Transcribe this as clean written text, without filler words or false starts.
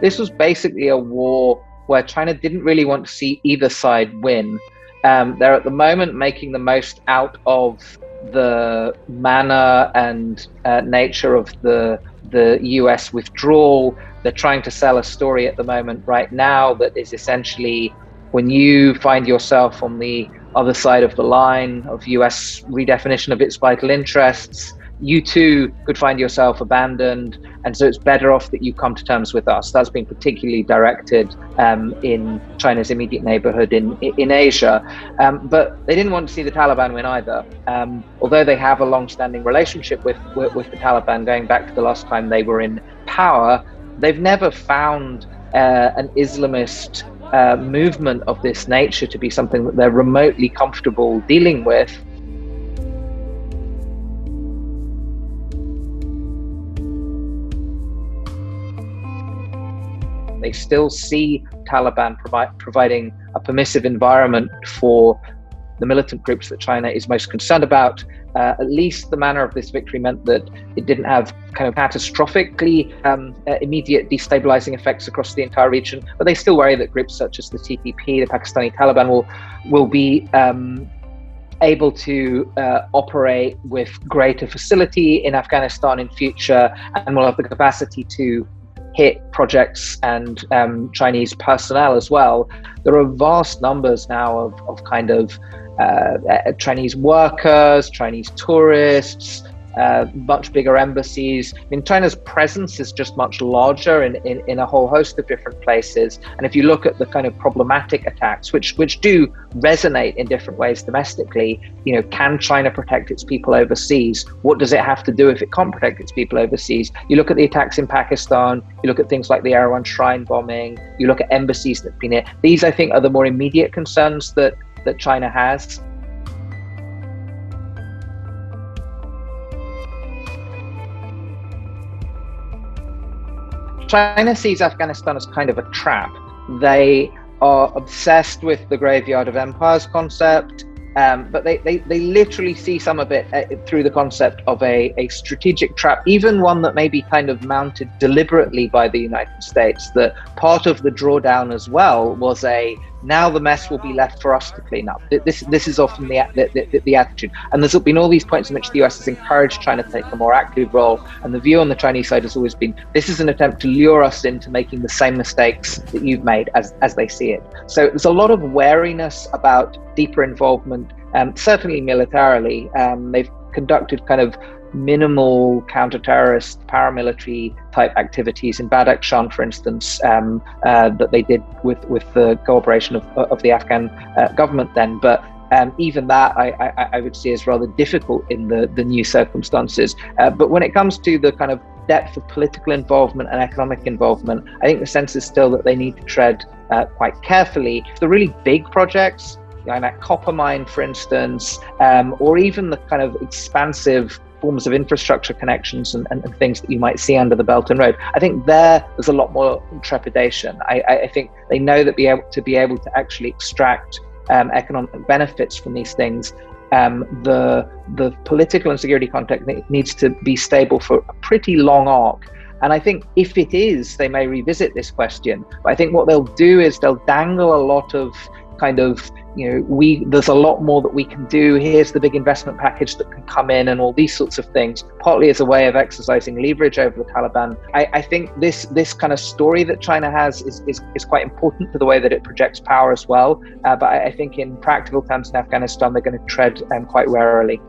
this was basically a war where China didn't really want to see either side win. They're at the moment making the most out of the manner and nature of the US withdrawal. They're trying to sell a story at the moment right now that is essentially, when you find yourself on the other side of the line of US redefinition of its vital interests, you too could find yourself abandoned, and so it's better off that you come to terms with us. That's been particularly directed in China's immediate neighborhood in Asia. But they didn't want to see the Taliban win either. Although they have a long-standing relationship with the Taliban going back to the last time they were in power, they've never found an Islamist movement of this nature to be something that they're remotely comfortable dealing with. They still see Taliban providing a permissive environment for the militant groups that China is most concerned about. At least the manner of this victory meant that it didn't have kind of catastrophically immediate destabilizing effects across the entire region, but they still worry that groups such as the TTP, the Pakistani Taliban, will be able to operate with greater facility in Afghanistan in future, and will have the capacity to hit projects and Chinese personnel as well. There are vast numbers now of kind of Chinese workers, Chinese tourists, much bigger embassies. I mean, China's presence is just much larger in a whole host of different places. And if you look at the kind of problematic attacks, which do resonate in different ways domestically, you know, can China protect its people overseas? What does it have to do if it can't protect its people overseas? You look at the attacks in Pakistan, you look at things like the Erewhon Shrine bombing, you look at embassies that have been hit. These, I think, are the more immediate concerns that China has. China sees Afghanistan as kind of a trap. They are obsessed with the graveyard of empires concept, but they literally see some of it through the concept of a strategic trap, even one that may be kind of mounted deliberately by the United States. That part of the drawdown as well was now the mess will be left for us to clean up. This is often the attitude. And there's been all these points in which the US has encouraged China to take a more active role. And the view on the Chinese side has always been, this is an attempt to lure us into making the same mistakes that you've made as they see it. So there's a lot of wariness about deeper involvement, certainly militarily. They've conducted kind of minimal counter-terrorist paramilitary type activities in Badakhshan, for instance, that they did with the cooperation of the Afghan government then. But even that I would see as rather difficult in the new circumstances. But when it comes to the kind of depth of political involvement and economic involvement, I think the sense is still that they need to tread quite carefully. The really big projects, like that copper mine, for instance, or even the kind of expansive forms of infrastructure connections and things that you might see under the Belt and Road, I think there's a lot more trepidation. I think they know that to be able to actually extract economic benefits from these things, the political and security context needs to be stable for a pretty long arc. And I think if it is, they may revisit this question. But I think what they'll do is they'll dangle a lot of kind of, you know, there's a lot more that we can do. Here's the big investment package that can come in and all these sorts of things, partly as a way of exercising leverage over the Taliban. I think this kind of story that China has is quite important to the way that it projects power as well. But I think in practical terms in Afghanistan, they're going to tread quite warily.